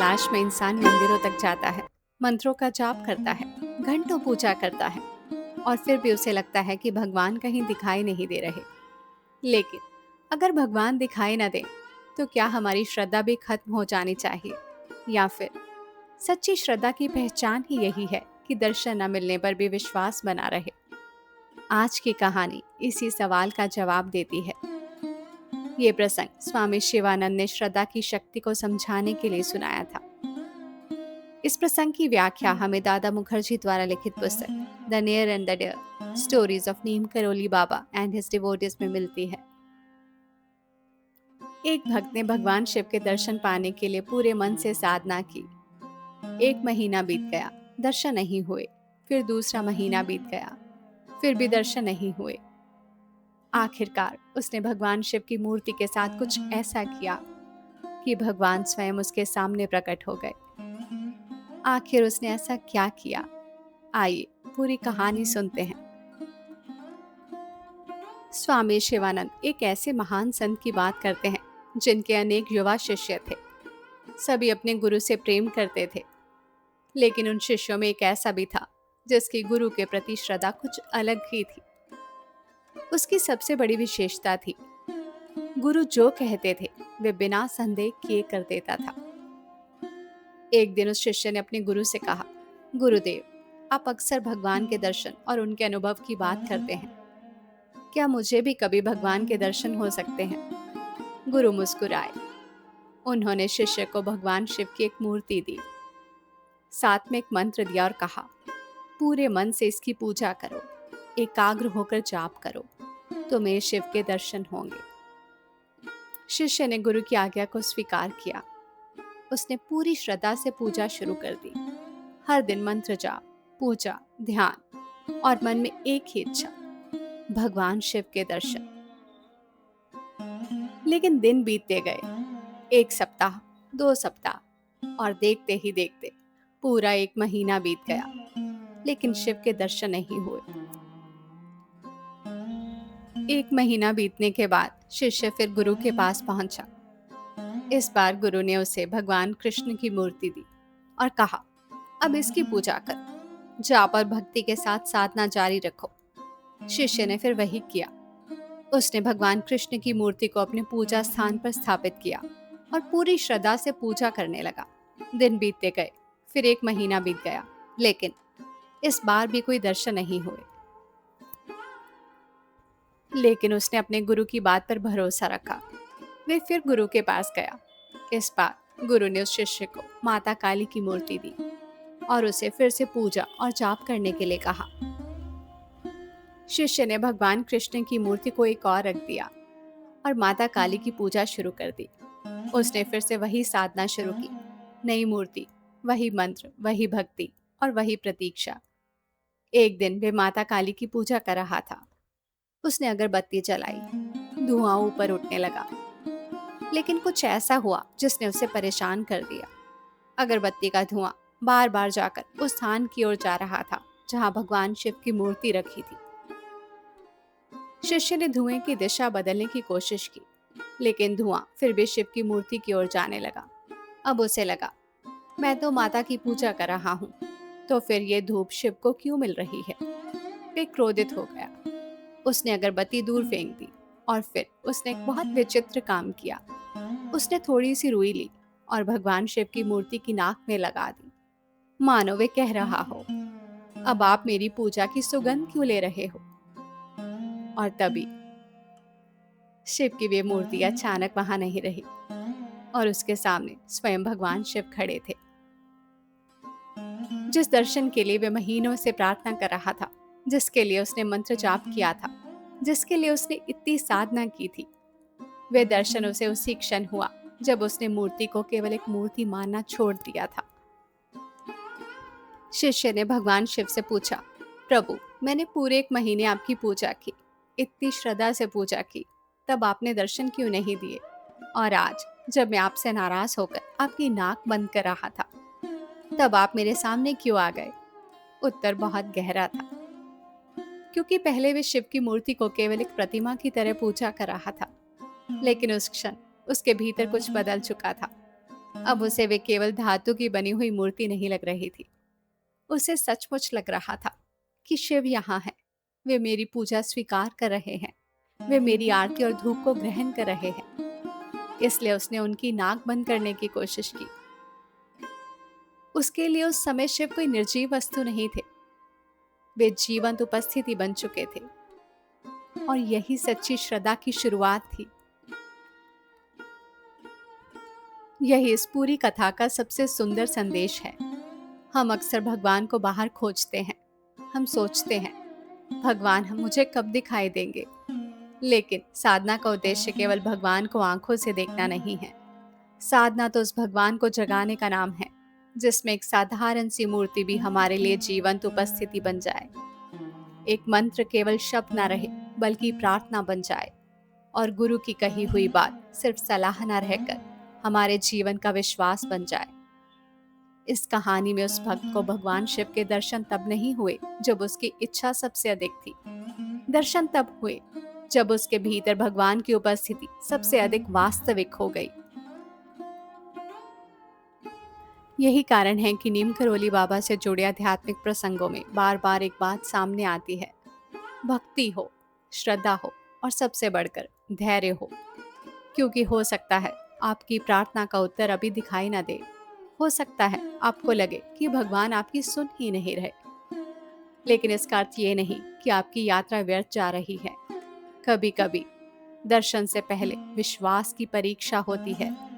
तलाश में इंसान मंदिरों तक जाता है, मंत्रों का जाप करता है, घंटों पूजा करता है और फिर भी उसे लगता है कि भगवान कहीं दिखाई नहीं दे रहे। लेकिन अगर भगवान दिखाई न दे, तो क्या हमारी श्रद्धा भी खत्म हो जानी चाहिए? या फिर सच्ची श्रद्धा की पहचान ही यही है कि दर्शन न मिलने पर भी विश्वास बना रहे? आज की कहानी इसी सवाल का जवाब देती है। ये प्रसंग स्वामी शिवानंद ने श्रद्धा की शक्ति को समझाने के लिए सुनाया था। इस प्रसंग की व्याख्या हमें दादा मुखर्जी द्वारा लिखित पुस्तक the near and the dear stories of Neem Karoli Baba and his devotees में मिलती है। एक भक्त ने भगवान शिव के दर्शन पाने के लिए पूरे मन से साधना की। 1 महीना बीत गया, दर्शन नहीं हुए। फिर दूसरा महीना बीत गया, फिर भी दर्शन नहीं हुए। आखिरकार उसने भगवान शिव की मूर्ति के साथ कुछ ऐसा किया कि भगवान स्वयं उसके सामने प्रकट हो गए। आखिर उसने ऐसा क्या किया? आइए पूरी कहानी सुनते हैं। स्वामी शिवानंद एक ऐसे महान संत की बात करते हैं जिनके अनेक युवा शिष्य थे। सभी अपने गुरु से प्रेम करते थे, लेकिन उन शिष्यों में एक ऐसा भी था जिसकी गुरु के प्रति श्रद्धा कुछ अलग ही थी। उसकी सबसे बड़ी विशेषता थी, गुरु जो कहते थे वे बिना संदेह किए कर देता था। एक दिन उस शिष्य ने अपने गुरु से कहा, गुरुदेव, आप अक्सर भगवान के दर्शन और उनके अनुभव की बात करते हैं। क्या मुझे भी कभी भगवान के दर्शन हो सकते हैं? गुरु मुस्कुराए। उन्होंने शिष्य को भगवान शिव की एक मूर्ति दी, साथ में एक मंत्र दिया और कहा, पूरे मन से इसकी पूजा करो, एकाग्र होकर जाप करो, तुम्हें शिव के दर्शन होंगे। शिष्य ने गुरु की आज्ञा को स्वीकार किया। उसने पूरी श्रद्धा से पूजा शुरू कर दी। हर दिन मंत्र जाप, पूजा, ध्यान और मन में एक ही इच्छा, भगवान शिव के दर्शन। लेकिन दिन बीतते गए। 1 सप्ताह, 2 सप्ताह और देखते ही देखते पूरा 1 महीना बीत गया, लेकिन शिव के दर्शन नहीं हुए। 1 महीना बीतने के बाद शिष्य फिर गुरु के पास पहुंचा। इस बार गुरु ने उसे भगवान कृष्ण की मूर्ति दी और कहा, अब इसकी पूजा कर, जाप और भक्ति के साथ साधना जारी रखो। शिष्य ने फिर वही किया। उसने भगवान कृष्ण की मूर्ति को अपने पूजा स्थान पर स्थापित किया और पूरी श्रद्धा से पूजा करने लगा। दिन बीतते गए, फिर 1 महीना बीत गया, लेकिन इस बार भी कोई दर्शन नहीं हुए। लेकिन उसने अपने गुरु की बात पर भरोसा रखा। वे फिर गुरु के पास गया। इस बार गुरु ने उस शिष्य को माता काली की मूर्ति दी और उसे फिर से पूजा और जाप करने के लिए कहा। शिष्य ने भगवान कृष्ण की मूर्ति को एक और रख दिया और माता काली की पूजा शुरू कर दी। उसने फिर से वही साधना शुरू की। नई मूर्ति, वही मंत्र, वही भक्ति और वही प्रतीक्षा। एक दिन वे माता काली की पूजा कर रहा था। उसने अगरबत्ती जलाई। धुआं ऊपर उठने लगा, लेकिन कुछ ऐसा हुआ जिसने उसे परेशान कर दिया। अगरबत्ती का धुआं बार बार जाकर उस स्थान की ओर जा रहा था जहां भगवान शिव की मूर्ति रखी थी। शिष्य ने धुएं की दिशा बदलने की कोशिश की, लेकिन धुआं फिर भी शिव की मूर्ति की ओर जाने लगा। अब उसे लगा, मैं तो माता की पूजा कर रहा हूँ, तो फिर ये धूप शिव को क्यों मिल रही है? वे क्रोधित हो गया। उसने अगरबत्ती दूर फेंक दी और फिर उसने एक बहुत विचित्र काम किया। उसने थोड़ी सी रुई ली और भगवान शिव की मूर्ति की नाक में लगा दी, मानो वे कह रहा हो, अब आप मेरी पूजा की सुगंध क्यों ले रहे हो? और तभी शिव की वे मूर्ति अचानक वहां नहीं रही और उसके सामने स्वयं भगवान शिव खड़े थे। जिस दर्शन के लिए वे महीनों से प्रार्थना कर रहा था, जिसके लिए उसने मंत्र जाप किया था, जिसके लिए उसने इतनी साधना की थी, वे दर्शन उसे उसी क्षण हुआ जब उसने मूर्ति को केवल एक मूर्ति मानना छोड़ दिया था। शिष्य ने भगवान शिव से पूछा, प्रभु, मैंने पूरे 1 महीने आपकी पूजा की, इतनी श्रद्धा से पूजा की, तब आपने दर्शन क्यों नहीं दिए? और आज जब मैं आपसे नाराज होकर आपकी नाक बंद कर रहा था, तब आप मेरे सामने क्यों आ गए? उत्तर बहुत गहरा था, क्योंकि पहले वे शिव की मूर्ति को केवल एक प्रतिमा की तरह पूजा कर रहा था, लेकिन उस क्षण उसके भीतर कुछ बदल चुका था। अब उसे वे केवल धातु की बनी हुई मूर्ति नहीं लग रही थी। उसे सचमुच लग रहा था कि शिव यहाँ है। वे मेरी पूजा स्वीकार कर रहे हैं। वे मेरी आरती और धूप को ग्रहण कर रहे हैं। इसलिए उसने उनकी नाक बंद करने की कोशिश की। उसके लिए उस समय शिव कोई निर्जीव वस्तु नहीं थे। वे जीवंत उपस्थिति बन चुके थे। और यही सच्ची श्रद्धा की शुरुआत थी। यही इस पूरी कथा का सबसे सुंदर संदेश है। हम अक्सर भगवान को बाहर खोजते हैं। हम सोचते हैं, भगवान हम मुझे कब दिखाई देंगे। लेकिन साधना का उद्देश्य केवल भगवान को आंखों से देखना नहीं है। साधना तो उस भगवान को जगाने का नाम है, जिसमें एक साधारण सी मूर्ति भी हमारे लिए जीवंत उपस्थिति बन जाए। एक मंत्र केवल शब्द ना रहे, बल्कि प्रार्थना बन जाए। और गुरु की कही हुई बात सिर्फ सलाह ना रहकर हमारे जीवन का विश्वास बन जाए। इस कहानी में उस भक्त को भगवान शिव के दर्शन तब नहीं हुए जब उसकी इच्छा सबसे अधिक थी। दर्शन तब हुए जब उसके भीतर भगवान की उपस्थिति सबसे अधिक वास्तविक हो गई। यही कारण है कि नीम करोली बाबा से जुड़े आध्यात्मिक प्रसंगों में बार बार एक बात सामने आती है। भक्ति हो, श्रद्धा हो और सबसे बढ़कर धैर्य हो। क्योंकि हो सकता है आपकी प्रार्थना का उत्तर अभी दिखाई ना दे। हो सकता है आपको लगे कि भगवान आपकी सुन ही नहीं रहे। लेकिन इसका अर्थ ये नहीं कि आपकी यात्रा व्यर्थ जा रही है। कभी कभी दर्शन से पहले विश्वास की परीक्षा होती है।